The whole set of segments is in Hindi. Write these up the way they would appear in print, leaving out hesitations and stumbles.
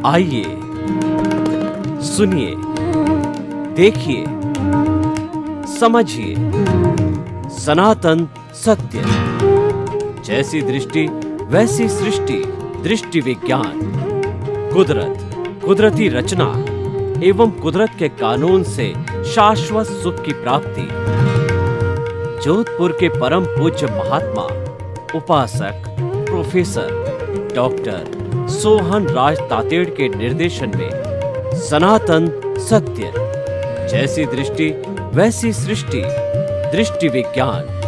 आइए सुनिए, देखिए, समझिए सनातन सत्य। जैसी दृष्टि वैसी सृष्टि, दृष्टि विज्ञान। कुदरत, कुदरती रचना एवं कुदरत के कानून से शाश्वत सुख की प्राप्ति। जोधपुर के परम पूज्य महात्मा उपासक प्रोफेसर डॉक्टर सोहन राज तातेड़ के निर्देशन में सनातन सत्य। जैसी दृष्टि वैसी सृष्टि, दृष्टि विज्ञान।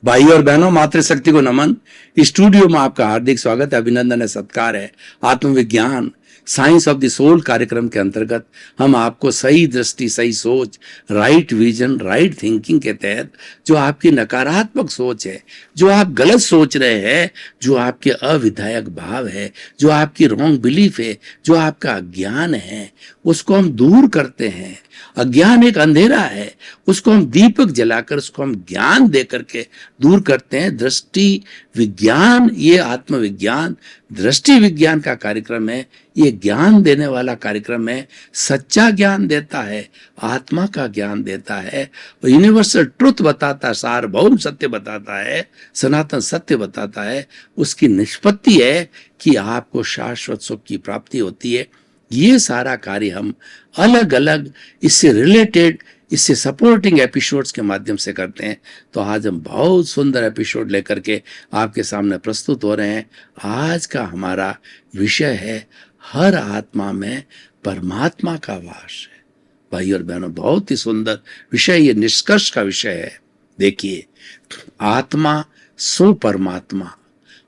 भाई और बहनों, मातृशक्ति को नमन। स्टूडियो में आपका हार्दिक स्वागत है, अभिनंदन है, सत्कार है। आत्मविज्ञान साइंस ऑफ द सोल कार्यक्रम के अंतर्गत हम आपको सही दृष्टि, सही सोच, राइट विजन, राइट थिंकिंग के तहत जो आपकी नकारात्मक सोच है, जो आप गलत सोच रहे हैं, जो आपके अविधायक भाव है, जो आपकी रॉन्ग बिलीफ है, जो आपका अज्ञान है, उसको हम दूर करते हैं। अज्ञान एक अंधेरा है, उसको हम दीपक जलाकर उसको हम ज्ञान दे करके दूर करते हैं। दृष्टि विज्ञान, ये आत्मविज्ञान दृष्टि विज्ञान का कार्यक्रम है। ये ज्ञान देने वाला कार्यक्रम है। सच्चा ज्ञान देता है, आत्मा का ज्ञान देता है, यूनिवर्सल ट्रुथ बताता है, सार्वभौम सत्य बताता है, सनातन सत्य बताता है। उसकी निष्पत्ति है कि आपको शाश्वत सुख की प्राप्ति होती है। ये सारा कार्य हम अलग अलग इससे रिलेटेड, इससे सपोर्टिंग एपिसोड्स के माध्यम से करते हैं। तो आज हम बहुत सुंदर एपिसोड लेकर के आपके सामने प्रस्तुत हो रहे हैं। आज का हमारा विषय है, हर आत्मा में परमात्मा का वास है। भाई और बहनों, बहुत ही सुंदर विषय, ये निष्कर्ष का विषय है। देखिए, आत्मा सो परमात्मा,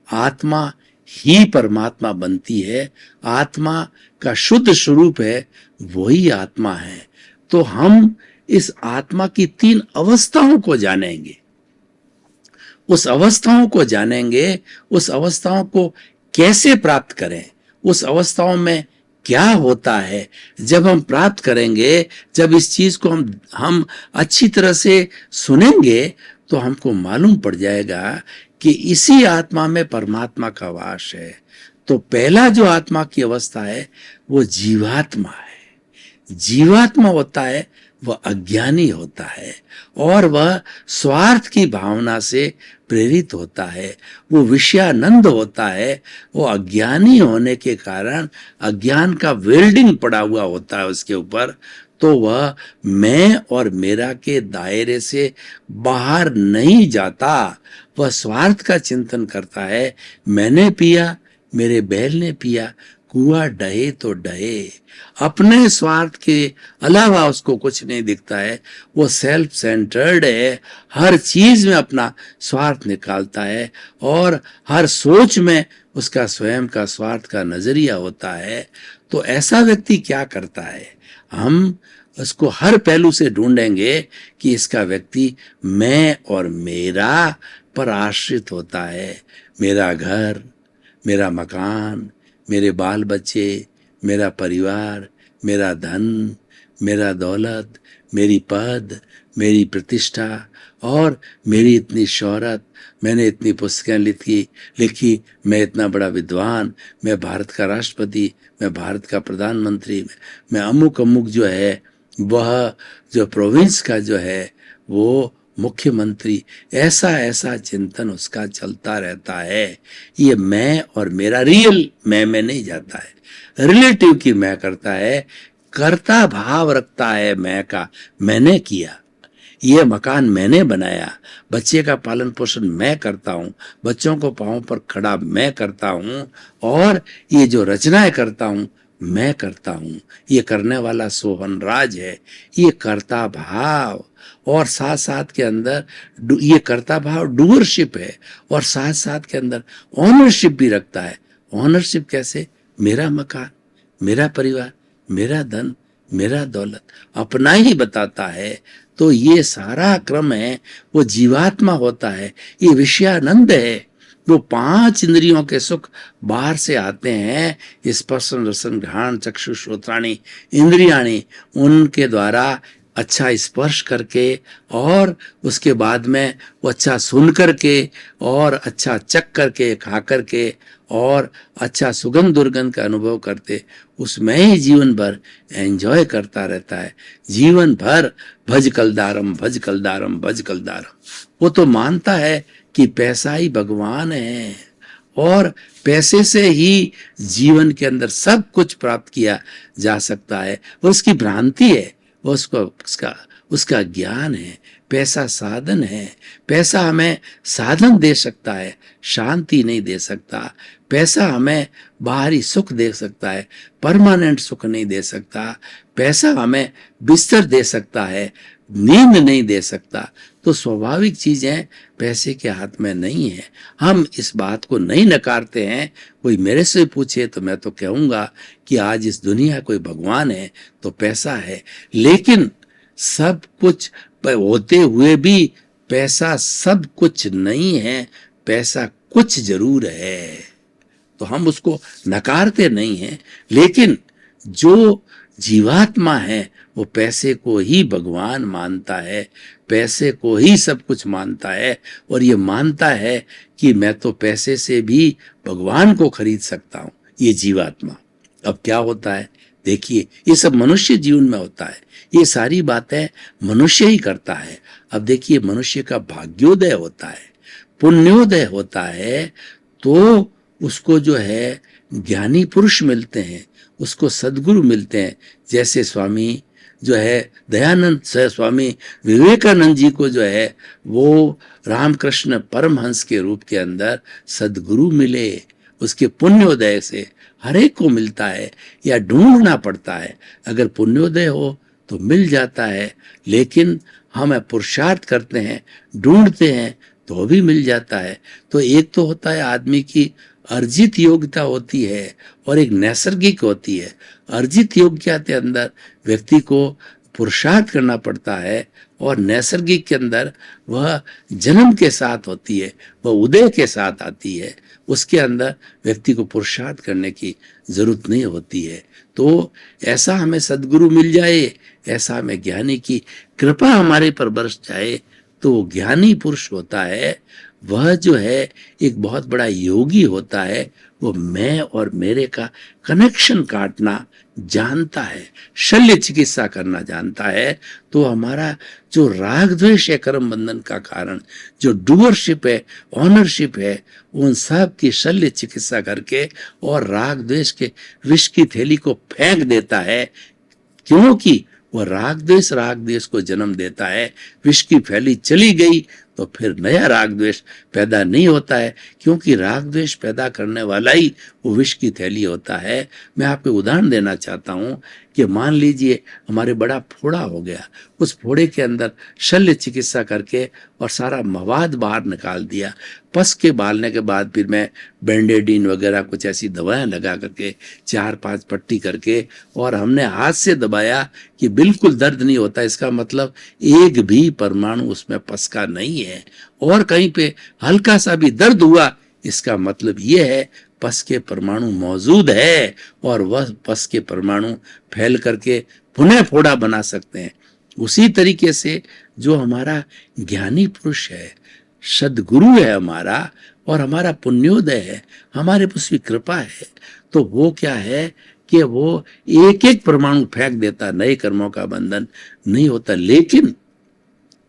आत्मा ही परमात्मा बनती है। आत्मा का शुद्ध स्वरूप है, वही आत्मा है। तो हम इस आत्मा की 3 अवस्थाओं को जानेंगे। उस अवस्थाओं को जानेंगे, उस अवस्थाओं को कैसे प्राप्त करें, उस अवस्थाओं में क्या होता है। जब हम प्राप्त करेंगे, जब इस चीज को हम अच्छी तरह से सुनेंगे, तो हमको मालूम पड़ जाएगा कि इसी आत्मा में परमात्मा का वास है। तो पहला जो आत्मा की अवस्था है वो जीवात्मा है। जीवात्मा होता है वह अज्ञानी होता है और वह स्वार्थ की भावना से प्रेरित होता है। वो विषयानंद होता है। वो अज्ञानी होने के कारण अज्ञान का वेल्डिंग पड़ा हुआ होता है उसके ऊपर। तो वह मैं और मेरा के दायरे से बाहर नहीं जाता। वह स्वार्थ का चिंतन करता है। मैंने पिया, मेरे बैल ने पिया, कुआं डहे तो डहे। अपने स्वार्थ के अलावा उसको कुछ नहीं दिखता है। वो सेल्फ सेंटर्ड है, हर चीज में अपना स्वार्थ निकालता है और हर सोच में उसका स्वयं का स्वार्थ का नजरिया होता है। तो ऐसा व्यक्ति क्या करता है? हम उसको हर पहलू से ढूंढेंगे कि इसका व्यक्ति मैं और मेरा पर आश्रित होता है। मेरा घर, मेरा मकान, मेरे बाल बच्चे, मेरा परिवार, मेरा धन, मेरा दौलत, मेरी पद, मेरी प्रतिष्ठा और मेरी इतनी शोहरत, मैंने इतनी पुस्तकें लिखी, मैं इतना बड़ा विद्वान, मैं भारत का राष्ट्रपति, मैं भारत का प्रधानमंत्री, मैं अमुक अमुक जो है, वह जो प्रोविंस का जो है वो मुख्यमंत्री। ऐसा ऐसा चिंतन उसका चलता रहता है। ये मैं और मेरा रियल मैं में नहीं जाता है, रिलेटिव की मैं करता है, कर्ता भाव रखता है मैं का। मैंने किया, ये मकान मैंने बनाया, बच्चे का पालन पोषण मैं करता हूँ, बच्चों को पांव पर खड़ा मैं करता हूँ और ये जो रचनाएं करता हूँ मैं करता हूँ। ये करने वाला सोहन राज है। ये कर्ता भाव और साथ साथ के अंदर ये कर्ता भाव डूअरशिप है और साथ साथ के अंदर ऑनरशिप भी रखता है। ऑनरशिप कैसे? मेरा मकान, मेरा परिवार, मेरा धन, मेरा दौलत, अपना ही बताता है। तो ये सारा क्रम है, वो जीवात्मा होता है। ये विषयानंद है। वो 5 इंद्रियों के सुख बाहर से आते हैं, स्पर्शन रसन घ्राण चक्षु श्रोत्राणी इंद्रियाणी, उनके द्वारा अच्छा स्पर्श करके और उसके बाद में वो अच्छा सुन करके और अच्छा चख करके खा करके और अच्छा सुगंध दुर्गंध का अनुभव करते, उसमें ही जीवन भर एंजॉय करता रहता है। जीवन भर भज कलदारम भज कलदारम भज कलदारम। वो तो मानता है कि पैसा ही भगवान है और पैसे से ही जीवन के अंदर सब कुछ प्राप्त किया जा सकता है। वो उसकी भ्रांति है, वो उसका ज्ञान है। पैसा साधन है, पैसा हमें साधन दे सकता है, शांति नहीं दे सकता। पैसा हमें बाहरी सुख दे सकता है, परमानेंट सुख नहीं दे सकता। पैसा हमें बिस्तर दे सकता है, नींद नहीं दे सकता। तो स्वाभाविक चीजें पैसे के हाथ में नहीं है। हम इस बात को नहीं नकारते हैं। कोई मेरे से पूछे तो मैं तो कहूंगा कि आज इस दुनिया कोई भगवान है तो पैसा है, लेकिन सब कुछ होते हुए भी पैसा सब कुछ नहीं है। पैसा कुछ जरूर है, तो हम उसको नकारते नहीं हैं। लेकिन जो जीवात्मा है वो पैसे को ही भगवान मानता है, पैसे को ही सब कुछ मानता है और ये मानता है कि मैं तो पैसे से भी भगवान को खरीद सकता हूं, ये जीवात्मा। अब क्या होता है देखिए, ये सब मनुष्य जीवन में होता है, ये सारी बातें मनुष्य ही करता है। अब देखिए, मनुष्य का भाग्योदय होता है, पुण्योदय होता है, तो उसको जो है ज्ञानी पुरुष मिलते हैं, उसको सद्गुरु मिलते हैं। जैसे स्वामी जो है दयानंद स्वामी विवेकानंद जी को जो है वो रामकृष्ण परमहंस के रूप के अंदर सद्गुरु मिले, उसके पुण्योदय से हर एक को मिलता है या ढूंढना पड़ता है। अगर पुण्योदय हो तो मिल जाता है, लेकिन हम पुरुषार्थ करते हैं, ढूंढते हैं तो भी मिल जाता है। तो एक तो होता है आदमी की अर्जित योग्यता होती है और एक नैसर्गिक होती है। अर्जित योग्यता के अंदर व्यक्ति को पुरुषार्थ करना पड़ता है और नैसर्गिक के अंदर वह जन्म के साथ होती है, वह उदय के साथ आती है। उसके अंदर व्यक्ति को पुरुषार्थ करने की जरूरत नहीं होती है। तो ऐसा हमें सद्गुरु मिल जाए, ऐसा हमें ज्ञानी की कृपा हमारे पर बरस जाए, तो वो ज्ञानी पुरुष होता है, वह जो है एक बहुत बड़ा योगी होता है। वो मैं और मेरे का कनेक्शन काटना जानता है, शल्य चिकित्सा करना जानता है। तो हमारा जो राग द्वेष है कर्म बंधन का कारण, जो डूअरशिप है, ऑनरशिप है, उन सब की शल्य चिकित्सा करके और राग द्वेष के विष की थैली को फेंक देता है। क्योंकि वह राग द्वेष को जन्म देता है। विष की फैली चली गई तो फिर नया राग द्वेष पैदा नहीं होता है, क्योंकि राग द्वेष पैदा करने वाला ही वो विष की थैली होता है। मैं आपको उदाहरण देना चाहता हूं कि मान लीजिए हमारे बड़ा फोड़ा हो गया, उस फोड़े के अंदर शल्य चिकित्सा करके और सारा मवाद बाहर निकाल दिया। पस के बालने के बाद फिर मैं बेंडेडिन वगैरह कुछ ऐसी दवाएं लगा करके 4-5 पट्टी करके और हमने हाथ से दबाया कि बिल्कुल दर्द नहीं होता। इसका मतलब एक भी परमाणु उसमें पस का नहीं है, और कहीं पे हल्का सा भी दर्द हुआ, इसका मतलब यह है पस के परमाणु मौजूद है और वह पस के परमाणु फैल करके पुनः फोड़ा बना सकते हैं। उसी तरीके से जो हमारा ज्ञानी पुरुष है, सद्गुरु है हमारा, और हमारा पुण्योदय है, हमारे पर उसकी कृपा है, तो वो क्या है कि वो एक एक परमाणु फेंक देता, नए कर्मों का बंधन नहीं होता। लेकिन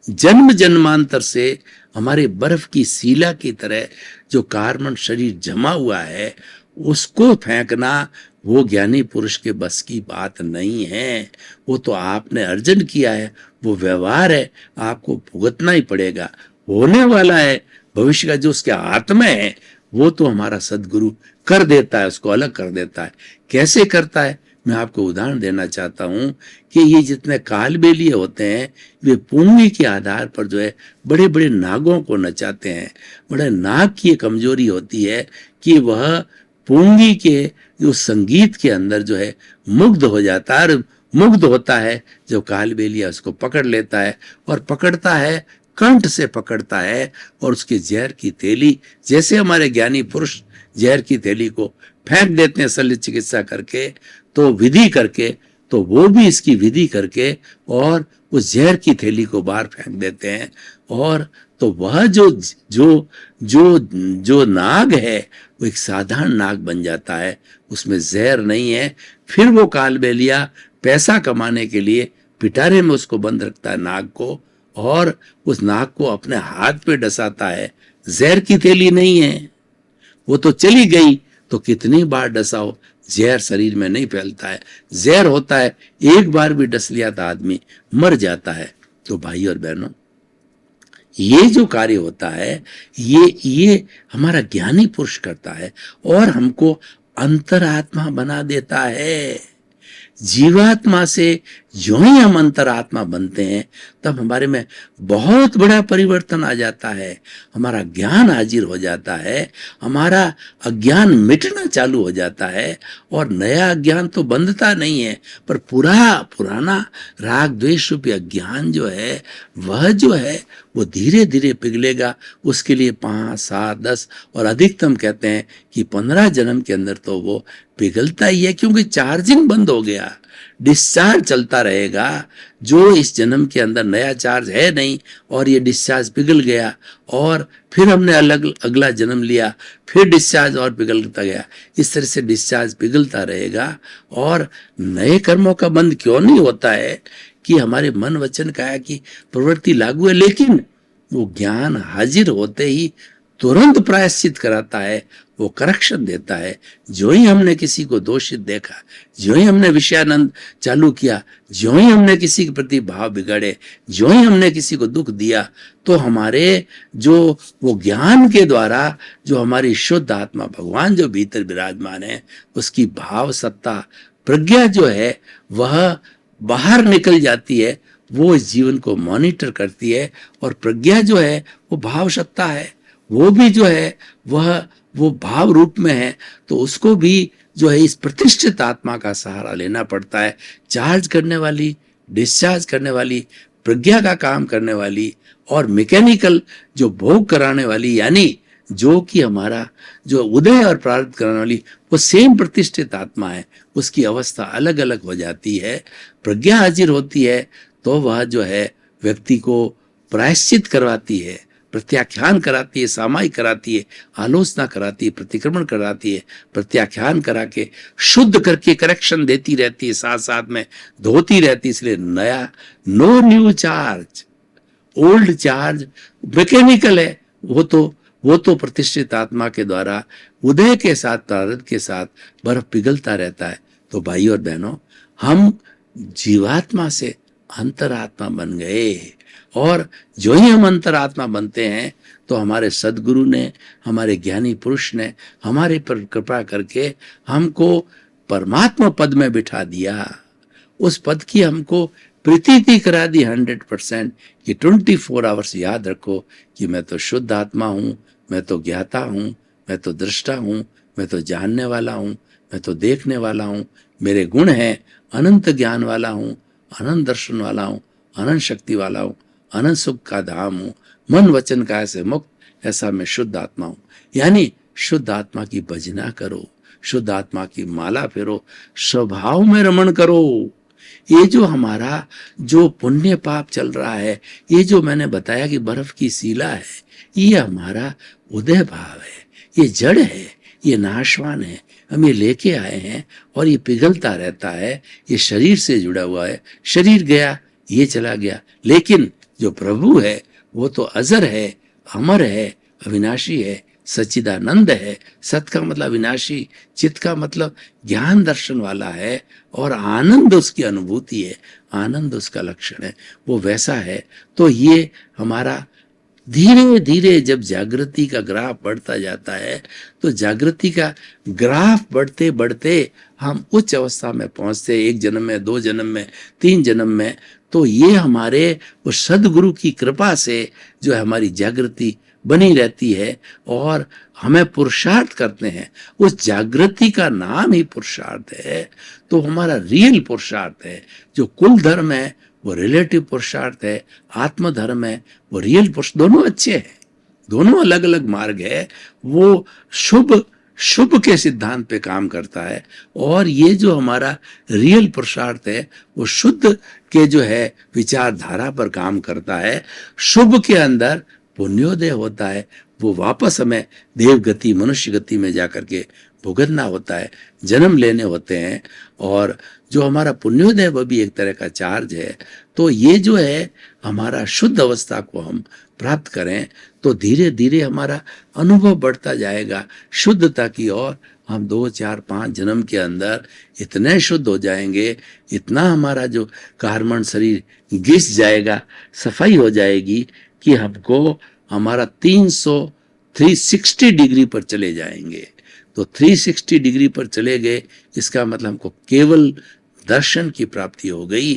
जन्म जन्मांतर से हमारे बर्फ की सीला की तरह जो कार्बन शरीर जमा हुआ है, उसको फेंकना वो ज्ञानी पुरुष के बस की बात नहीं है। वो तो आपने अर्जन किया है, वो व्यवहार है, आपको भुगतना ही पड़ेगा। होने वाला है भविष्य का जो उसके हाथ में है, वो तो हमारा सद्गुरु कर देता है, उसको अलग कर देता है। कैसे करता है, मैं आपको उदाहरण देना चाहता हूं कि ये जितने कालबेलिए होते हैं, वे पूंगी के आधार पर जो है बड़े बड़े नागों को नचाते हैं। बड़े नाग की कमजोरी होती है कि वह पूंगी के जो संगीत के अंदर जो है मुग्ध हो जाता है, और मुग्ध होता है जब कालबेलिया उसको पकड़ लेता है, और पकड़ता है कंठ से पकड़ता है और उसके जहर की थैली, जैसे हमारे ज्ञानी पुरुष जहर की थैली को फेंक देते हैं शल्य चिकित्सा करके, तो विधि करके, तो वो भी इसकी विधि करके और उस जहर की थैली को बाहर फेंक देते हैं। और तो वह जो जो जो जो नाग है वो एक साधारण नाग बन जाता है, उसमें जहर नहीं है। फिर वो कालबेलिया पैसा कमाने के लिए पिटारे में उसको बंद रखता है नाग को, और उस नाग को अपने हाथ पे डसाता है। जहर की थैली नहीं है, वो तो चली गई, तो कितनी बार डसाओ जहर शरीर में नहीं फैलता है। जहर होता है, एक बार भी डस लिया तो आदमी मर जाता है। तो भाई और बहनों, ये जो कार्य होता है ये हमारा ज्ञानी पुरुष करता है और हमको अंतरात्मा बना देता है। जीवात्मा से जो ही हम अंतरात्मा बनते हैं तब हमारे में बहुत बड़ा परिवर्तन आ जाता है। हमारा ज्ञान हाजिर हो जाता है, हमारा अज्ञान मिटना चालू हो जाता है, और नया अज्ञान तो बंधता नहीं है, पर पुराना राग द्वेष रूपी अज्ञान जो है वह जो है वो धीरे धीरे पिघलेगा। उसके लिए 5, 7, 10 और अधिकतम कहते हैं कि 15 जन्म के अंदर तो वो पिघलता ही है, क्योंकि चार्जिंग बंद हो गया, डिस्चार्ज चलता रहेगा। जो इस जन्म के अंदर नया चार्ज है नहीं और ये डिस्चार्ज पिघल गया, और फिर हमने अगला जन्म लिया, फिर डिस्चार्ज और पिघलता गया। इस तरह से डिस्चार्ज पिघलता रहेगा। और नए कर्मों का बंद क्यों नहीं होता है कि हमारे मन वचन काया की प्रवृत्ति लागू है, लेकिन वो ज्ञान हाजिर होते ही तुरंत प्रायश्चित कराता है, वो करेक्शन देता है। जो ही हमने किसी को दोषित देखा, जो ही हमने विषयानंद चालू किया, जो ही हमने किसी के प्रति भाव बिगड़े, जो ही हमने किसी को दुख दिया, तो हमारे जो वो ज्ञान के द्वारा जो हमारी शुद्ध आत्मा भगवान जो भीतर विराजमान है, उसकी भाव सत्ता प्रज्ञा जो है वह बाहर निकल जाती है। वो इस जीवन को मॉनिटर करती है, और प्रज्ञा जो है वो भाव सत्ता है, वो भी जो है वो भाव रूप में है। तो उसको भी जो है इस प्रतिष्ठित आत्मा का सहारा लेना पड़ता है। चार्ज करने वाली, डिस्चार्ज करने वाली, प्रज्ञा का काम करने वाली, और मैकेनिकल जो भोग कराने वाली, यानी जो कि हमारा जो उदय और प्रारब्ध कराने वाली, वो सेम प्रतिष्ठित आत्मा है। उसकी अवस्था अलग अलग हो जाती है। प्रज्ञा हाजिर होती है तो वह जो है व्यक्ति को प्रायश्चित करवाती है, प्रत्याख्यान कराती है, सामायिक कराती है, आलोचना कराती है, प्रतिक्रमण कराती है, प्रत्याख्यान करा के शुद्ध करके करेक्शन देती रहती है, साथ साथ में धोती रहती है। इसलिए नया, no new charge, old charge mechanical है। वो तो प्रतिष्ठित आत्मा के द्वारा उदय के साथ, प्रारब्ध के साथ बर्फ पिघलता रहता है। तो भाई और बहनों, हम जीवात्मा से अंतरात्मा बन गए, और जो ही हम अंतरात्मा बनते हैं तो हमारे सदगुरु ने, हमारे ज्ञानी पुरुष ने हमारे पर कृपा करके हमको परमात्मा पद में बिठा दिया। उस पद की हमको प्रतीति करा दी 100% कि 24 आवर्स याद रखो कि मैं तो शुद्ध आत्मा हूँ, मैं तो ज्ञाता हूँ, मैं तो दृष्टा हूँ, मैं तो जानने वाला हूँ, मैं तो देखने वाला हूँ, मेरे गुण हैं, अनंत ज्ञान वाला हूँ, अनंत दर्शन वाला हूँ, अनंत शक्ति वाला हूँ, अनंत सुख का धाम हूँ, मन वचन काया से मुक्त, ऐसा मैं शुद्ध आत्मा हूँ। यानी शुद्ध आत्मा की भजना करो, शुद्ध आत्मा की माला फेरो, स्वभाव में रमण करो। ये जो हमारा जो पुण्य पाप चल रहा है, ये जो मैंने बताया कि बर्फ की सीला है, ये हमारा उदय भाव है, ये जड़ है, ये नाशवान है। हम ये लेके आए हैं और ये पिघलता रहता है। ये शरीर से जुड़ा हुआ है, शरीर गया, ये चला गया, लेकिन जो प्रभु है वो तो अजर है, अमर है, अविनाशी है, सच्चिदानंद है। सत का मतलब विनाशी, चित का मतलब ज्ञान दर्शन वाला है, और आनंद उसकी अनुभूति है, आनंद उसका लक्षण है, वो वैसा है। तो ये हमारा धीरे धीरे जब जागृति का ग्राफ बढ़ता जाता है, तो जागृति का ग्राफ बढ़ते बढ़ते हम उच्च अवस्था में पहुंचते, 1 जन्म में, 2 जन्म में, 3 जन्म में। तो ये हमारे उस सदगुरु की कृपा से जो है हमारी जागृति बनी रहती है, और हमें पुरुषार्थ करते हैं। उस जागृति का नाम ही पुरुषार्थ है। तो हमारा रियल पुरुषार्थ है। जो कुल धर्म है वो रिलेटिव पुरुषार्थ है, आत्मधर्म है, वो रियल पुरुष, दोनों अच्छे हैं, दोनों अलग अलग मार्ग है। वो शुभ शुभ के सिद्धांत पे काम करता है, और ये जो हमारा रियल पुरुषार्थ है वो शुद्ध के जो है विचारधारा पर काम करता है। शुभ के अंदर पुण्योदय होता है, वो वापस हमें देव गति मनुष्य गति में जाकर के भुगतना होता है, जन्म लेने होते हैं। और जो हमारा पुण्योदय वह भी एक तरह का चार्ज है। तो ये जो है हमारा शुद्ध अवस्था को हम प्राप्त करें तो धीरे धीरे हमारा अनुभव बढ़ता जाएगा शुद्धता की ओर। हम 2, 4, 5 जन्म के अंदर इतने शुद्ध हो जाएंगे, इतना हमारा जो कार्बन शरीर घिस जाएगा, सफाई हो जाएगी कि हमको हमारा 360 डिग्री पर चले जाएंगे। तो 360 डिग्री पर चले गए, इसका मतलब हमको केवल दर्शन की प्राप्ति हो गई,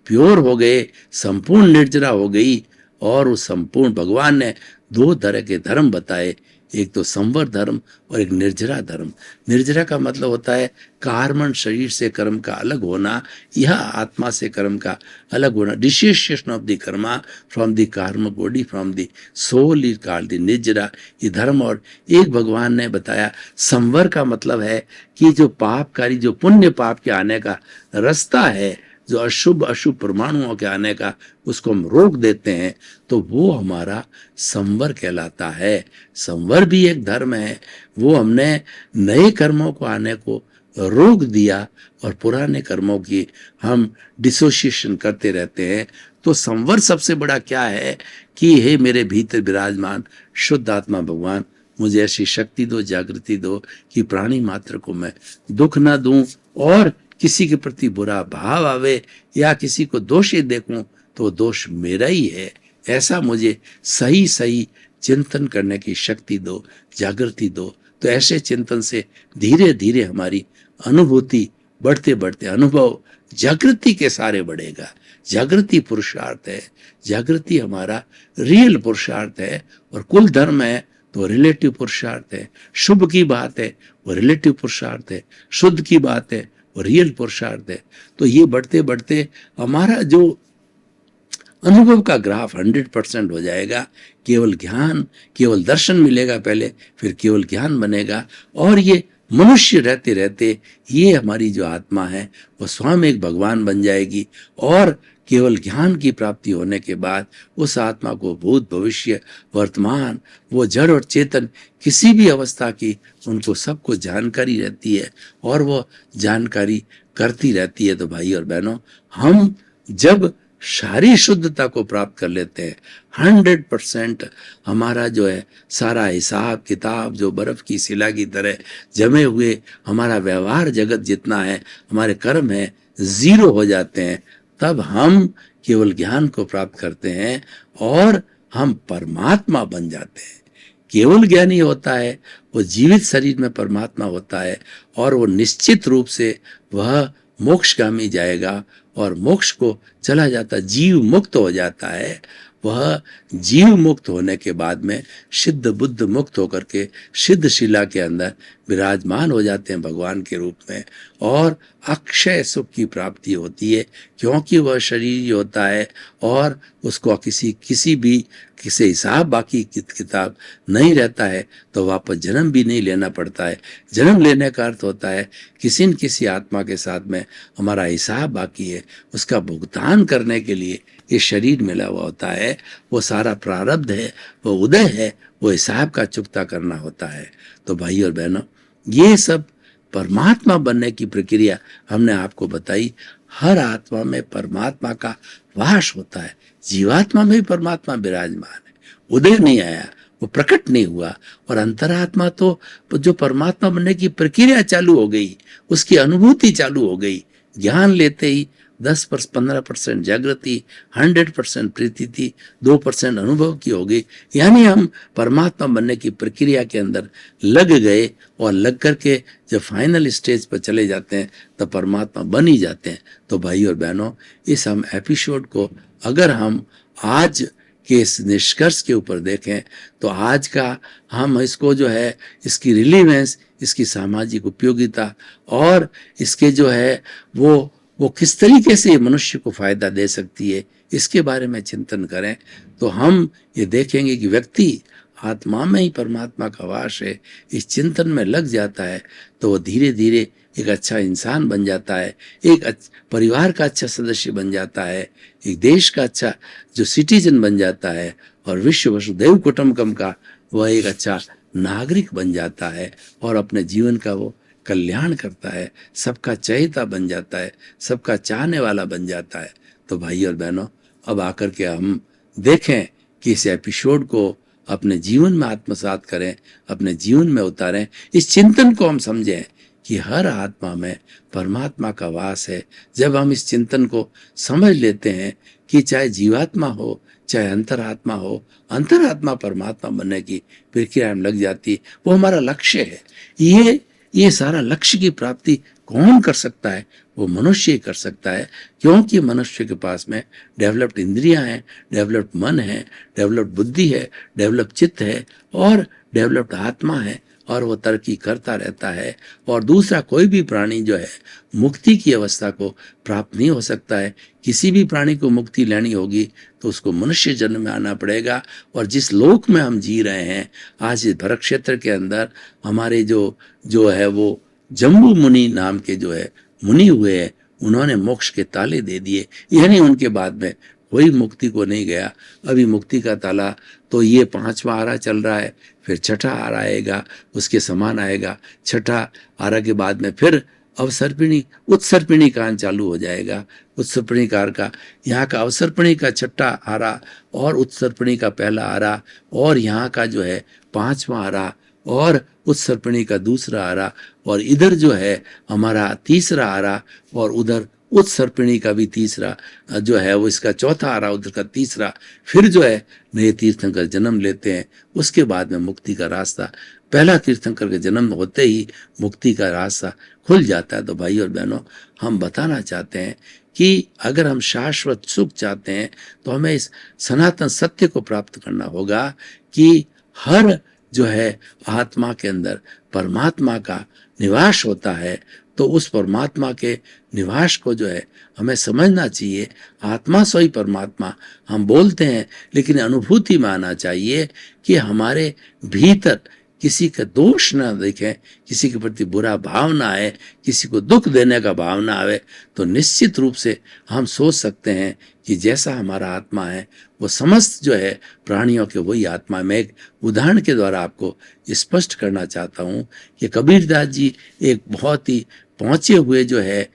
प्योर हो गए, संपूर्ण निर्जरा हो गई। और उस संपूर्ण भगवान ने 2 तरह के धर्म बताए, एक तो संवर धर्म और एक निर्जरा धर्म। निर्जरा का मतलब होता है कार्बन शरीर से कर्म का अलग होना, यह आत्मा से कर्म का अलग होना। Dissociation of the karma from the karma body from the soul is called the nirjara, ये धर्म। और एक भगवान ने बताया संवर का मतलब है कि जो पापकारी, जो पुण्य पाप के आने का रास्ता है, जो अशुभ अशुभ परमाणुओं के आने का, उसको हम रोक देते हैं, तो वो हमारा संवर कहलाता है। संवर भी एक धर्म है, वो हमने नए कर्मों को आने को रोक दिया और पुराने कर्मों की हम डिसोसिएशन करते रहते हैं। तो संवर सबसे बड़ा क्या है कि हे मेरे भीतर विराजमान शुद्ध आत्मा भगवान, मुझे ऐसी शक्ति दो, जागृति दो कि प्राणी मात्र को मैं दुख ना दूं, और किसी के प्रति बुरा भाव आवे या किसी को दोषी देखूं तो दोष मेरा ही है, ऐसा मुझे सही सही चिंतन करने की शक्ति दो, जागृति दो। तो ऐसे चिंतन से धीरे धीरे हमारी अनुभूति बढ़ते बढ़ते अनुभव जागृति के सारे बढ़ेगा। जागृति पुरुषार्थ है, जागृति हमारा रियल पुरुषार्थ है। और कुल धर्म है तो रिलेटिव पुरुषार्थ है, शुभ की बात है वो रिलेटिव पुरुषार्थ है, शुद्ध की बात है वो रियल पुरुषार्थ है। तो ये बढ़ते बढ़ते हमारा जो अनुभव का ग्राफ 100% हो जाएगा। केवल ज्ञान, केवल दर्शन मिलेगा पहले, फिर केवल ज्ञान बनेगा। और ये मनुष्य रहते रहते ये हमारी जो आत्मा है वो स्वयं एक भगवान बन जाएगी। और केवल ज्ञान की प्राप्ति होने के बाद उस आत्मा को भूत भविष्य वर्तमान, वो जड़ और चेतन किसी भी अवस्था की, उनको सबको जानकारी रहती है और वो जानकारी करती रहती है। तो भाई और बहनों, हम जब सारी शुद्धता को प्राप्त कर लेते हैं, 100% हमारा जो है सारा हिसाब किताब जो बर्फ की शिला की तरह जमे हुए हमारा व्यवहार जगत जितना है, हमारे कर्म है, 0 हो जाते हैं। तब हम केवल ज्ञान को प्राप्त करते हैं और हम परमात्मा बन जाते हैं। केवल ज्ञानी होता है वो जीवित शरीर में परमात्मा होता है, और वो निश्चित रूप से वह मोक्षगामी जाएगा और मोक्ष को चला जाता, जीव मुक्त हो जाता है। वह जीव मुक्त होने के बाद में सिद्ध बुद्ध मुक्त होकर के सिद्ध शिला के अंदर विराजमान हो जाते हैं भगवान के रूप में, और अक्षय सुख की प्राप्ति होती है, क्योंकि वह शरीर ही होता है और उसको किसी भी हिसाब बाकी किताब नहीं रहता है, तो वापस जन्म भी नहीं लेना पड़ता है। जन्म लेने का अर्थ होता है किसी न किसी आत्मा के साथ में हमारा हिसाब बाकी है, उसका भुगतान करने के लिए ये शरीर मिला हुआ होता है। वो सारा प्रारब्ध है, वो उदय है, वो हिसाब का चुकता करना होता है। तो भाई और बहनों, ये सब परमात्मा बनने की प्रक्रिया हमने आपको बताई। हर आत्मा में परमात्मा का वास होता है, जीवात्मा में भी परमात्मा विराजमान है। उदय नहीं आया, वो प्रकट नहीं हुआ, और अंतरात्मा तो जो परमात्मा बनने की प्रक्रिया चालू हो गई, उसकी अनुभूति चालू हो गई। ज्ञान लेते ही 10-15% जागृति, 100% प्रीति थी, 2% अनुभव की हो गई, यानी हम परमात्मा बनने की प्रक्रिया के अंदर लग गए, और लग करके जब फाइनल स्टेज पर चले जाते हैं तब परमात्मा बन ही जाते हैं। तो भाई और बहनों, इस हम एपिसोड को अगर हम आज के इस निष्कर्ष के ऊपर देखें तो आज का हम इसको जो है इसकी रिलीवेंस, इसकी सामाजिक उपयोगिता और इसके जो है वो वो किस तरीके से मनुष्य को फायदा दे सकती है, इसके बारे में चिंतन करें तो हम ये देखेंगे कि व्यक्ति आत्मा में ही परमात्मा का वास है, इस चिंतन में लग जाता है तो वो धीरे धीरे एक अच्छा इंसान बन जाता है, एक परिवार का अच्छा सदस्य बन जाता है, एक देश का अच्छा जो सिटीजन बन जाता है और विश्व वसुधैव कुटुंबकम का वह एक अच्छा नागरिक बन जाता है और अपने जीवन का वो कल्याण करता है, सबका चहेता बन जाता है, सबका चाहने वाला बन जाता है। तो भाई और बहनों, अब आकर के हम देखें कि इस एपिसोड को अपने जीवन में आत्मसात करें, अपने जीवन में उतारें, इस चिंतन को हम समझें कि हर आत्मा में परमात्मा का वास है। जब हम इस चिंतन को समझ लेते हैं कि चाहे जीवात्मा हो चाहे अंतरात्मा हो, अंतरात्मा परमात्मा बनने की प्रक्रिया में लग जाती, वो हमारा लक्ष्य है। ये सारा लक्ष्य की प्राप्ति कौन कर सकता है? वो मनुष्य ही कर सकता है, क्योंकि मनुष्य के पास में डेवलप्ड इंद्रियां हैं, डेवलप्ड मन है, डेवलप्ड बुद्धि है, डेवलप्ड चित्त है और डेवलप्ड आत्मा है और वो तरक्की करता रहता है। और दूसरा कोई भी प्राणी जो है मुक्ति की अवस्था को प्राप्त नहीं हो सकता है। किसी भी प्राणी को मुक्ति लेनी होगी तो उसको मनुष्य जन्म में आना पड़ेगा। और जिस लोक में हम जी रहे हैं आज इस भरत क्षेत्र के अंदर, हमारे जो है वो जम्बू मुनि नाम के जो है मुनि हुए हैं, उन्होंने मोक्ष के ताले दे दिए, यानी उनके बाद में कोई मुक्ति को नहीं गया। अभी मुक्ति का ताला तो ये 5वां आरा चल रहा है, फिर 6ठा आरा आएगा, उसके समान आएगा। 6ठा आरा के बाद में फिर अवसर्पिणी उत्सर्पिणी कान चालू हो जाएगा। उत्सर्पिणी कार का यहाँ का अवसर्पिणी का 6ठा आरा और उत्सर्पिणी का पहला आरा और यहाँ का जो है 5वां आरा और उत्सर्पिणी का दूसरा आरा और इधर जो है हमारा तीसरा आरा और उधर उत्सर्पिणी का भी तीसरा जो है वो इसका चौथा आरा, उधर का तीसरा, फिर जो है नए तीर्थंकर जन्म लेते हैं। उसके बाद में मुक्ति का रास्ता, पहला तीर्थंकर के जन्म होते ही मुक्ति का रास्ता खुल जाता है। तो भाई और बहनों, हम बताना चाहते हैं कि अगर हम शाश्वत सुख चाहते हैं तो हमें इस सनातन सत्य को प्राप्त करना होगा कि हर जो है आत्मा के अंदर परमात्मा का निवास होता है। तो उस परमात्मा के निवास को जो है हमें समझना चाहिए। आत्मा सोई परमात्मा हम बोलते हैं, लेकिन अनुभूति में आना चाहिए कि हमारे भीतर किसी का दोष ना देखें, किसी के प्रति बुरा भाव ना आए, किसी को दुख देने का भाव ना आवे, तो निश्चित रूप से हम सोच सकते हैं कि जैसा हमारा आत्मा है वो समस्त जो है प्राणियों के वही आत्मा। मैं एक उदाहरण के द्वारा आपको स्पष्ट करना चाहता हूँ कि कबीरदास जी एक बहुत ही पहुँचे हुए जो है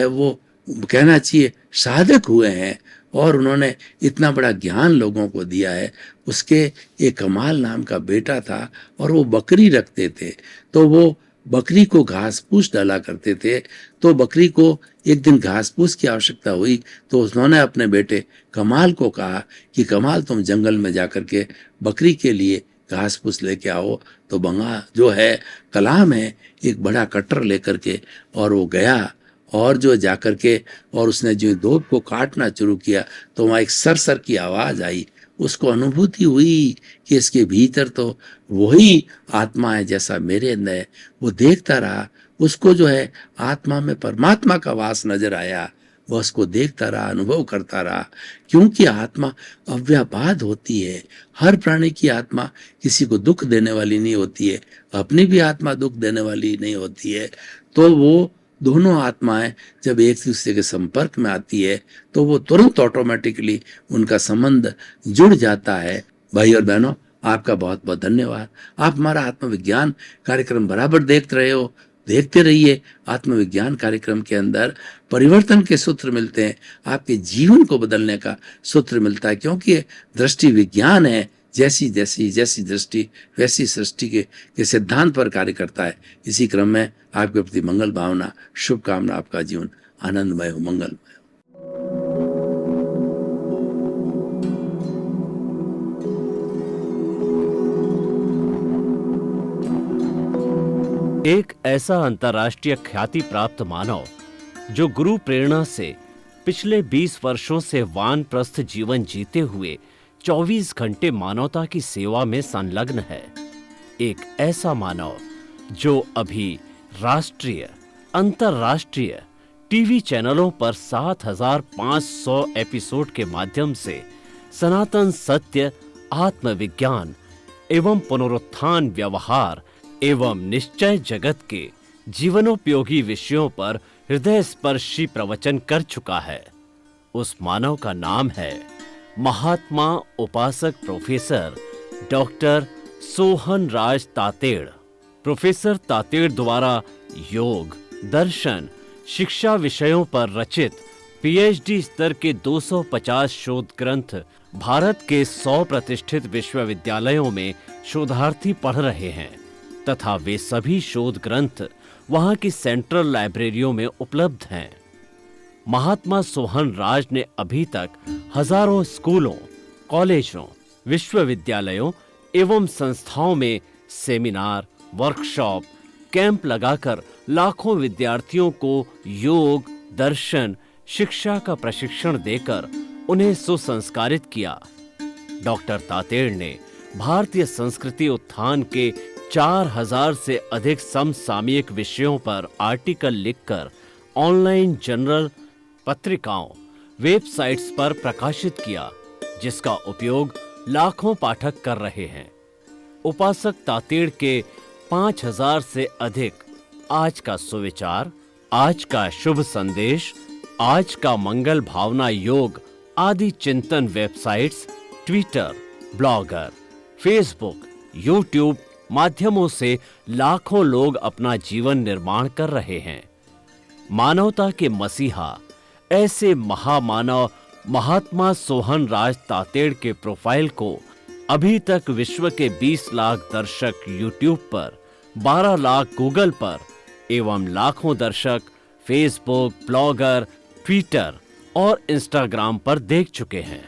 वो कहना चाहिए साधक हुए हैं और उन्होंने इतना बड़ा ज्ञान लोगों को दिया है। उसके एक कमाल नाम का बेटा था और वो बकरी रखते थे, तो वो बकरी को घास फूस डाला करते थे। तो बकरी को एक दिन घास फूस की आवश्यकता हुई तो उन्होंने अपने बेटे कमाल को कहा कि कमाल तुम जंगल में जाकर के बकरी के लिए घास फूस लेके आओ। तो बंगा जो है कलाम है एक बड़ा कट्टर लेकर के और वो गया और जो जाकर के और उसने जो दूब को काटना शुरू किया तो वहाँ एक सर की आवाज़ आई। उसको अनुभूति हुई कि इसके भीतर तो वही आत्मा है जैसा मेरे अंदर है। वो देखता रहा, उसको जो है आत्मा में परमात्मा का वास नजर आया। वह उसको देखता रहा, अनुभव करता रहा, क्योंकि आत्मा अव्याबाद होती है। हर प्राणी की आत्मा किसी को दुख देने वाली नहीं होती है, अपनी भी आत्मा दुख देने वाली नहीं होती है। तो वो दोनों आत्माएं जब एक दूसरे के संपर्क में आती है तो वो तुरंत ऑटोमेटिकली उनका संबंध जुड़ जाता है। भाई और बहनों, आपका बहुत बहुत धन्यवाद। आप हमारा आत्मविज्ञान कार्यक्रम बराबर देख रहे हो, देखते रहिए। आत्मविज्ञान कार्यक्रम के अंदर परिवर्तन के सूत्र मिलते हैं, आपके जीवन को बदलने का सूत्र मिलता है, क्योंकि दृष्टि विज्ञान है। जैसी दृष्टि वैसी सृष्टि के सिद्धांत पर कार्य करता है। इसी क्रम में आपके प्रति मंगल भावना, शुभकामना, आपका जीवन आनंदमय हो, मंगलमय हो। एक ऐसा अंतर्राष्ट्रीय ख्याति प्राप्त मानव जो गुरु प्रेरणा से पिछले 20 वर्षों से वानप्रस्थ जीवन जीते हुए 24 घंटे मानवता की सेवा में संलग्न है। एक ऐसा मानव जो अभी राष्ट्रीय, अंतर्राष्ट्रीय, टीवी चैनलों पर 7,500 एपिसोड के माध्यम से सनातन सत्य, आत्मविज्ञान एवं पुनरुत्थान, व्यवहार एवं निश्चय जगत के जीवनोपयोगी विषयों पर हृदय स्पर्शी प्रवचन कर चुका है। उस मानव का नाम है महात्मा उपासक प्रोफेसर डॉक्टर सोहन राज तातेड़। प्रोफेसर तातेड़ द्वारा योग, दर्शन, शिक्षा विषयों पर रचित पीएचडी स्तर के 250 शोध ग्रंथ भारत के 100 प्रतिष्ठित विश्वविद्यालयों में शोधार्थी पढ़ रहे हैं तथा वे सभी शोध ग्रंथ वहां की सेंट्रल लाइब्रेरियों में उपलब्ध हैं। महात्मा सोहन राज ने अभी तक हजारों स्कूलों, कॉलेजों, विश्वविद्यालयों एवं संस्थाओं में सेमिनार, वर्कशॉप, कैंप लगाकर लाखों विद्यार्थियों को योग, दर्शन, शिक्षा का प्रशिक्षण देकर उन्हें सुसंस्कारित किया। डॉक्टर तातेड़ ने भारतीय संस्कृति उत्थान के 4000 से अधिक समसामयिक विषयों पर आर्टिकल लिखकर ऑनलाइन जर्नल, पत्रिकाओं, वेबसाइट्स पर प्रकाशित किया, जिसका उपयोग लाखों पाठक कर रहे हैं। उपासक तातेड़ के 5000 से अधिक आज का सुविचार, आज का शुभ संदेश, आज का मंगल भावना योग आदि चिंतन websites, Twitter, blogger, Facebook, YouTube माध्यमों से लाखों लोग अपना जीवन निर्माण कर रहे हैं। मानवता के मसीहा ऐसे महामानव महात्मा सोहन राज तातेड़ के प्रोफाइल को अभी तक विश्व के 20 लाख दर्शक यूट्यूब पर, 12 लाख गूगल पर एवं लाखों दर्शक फेसबुक, ब्लॉगर, ट्विटर और इंस्टाग्राम पर देख चुके हैं।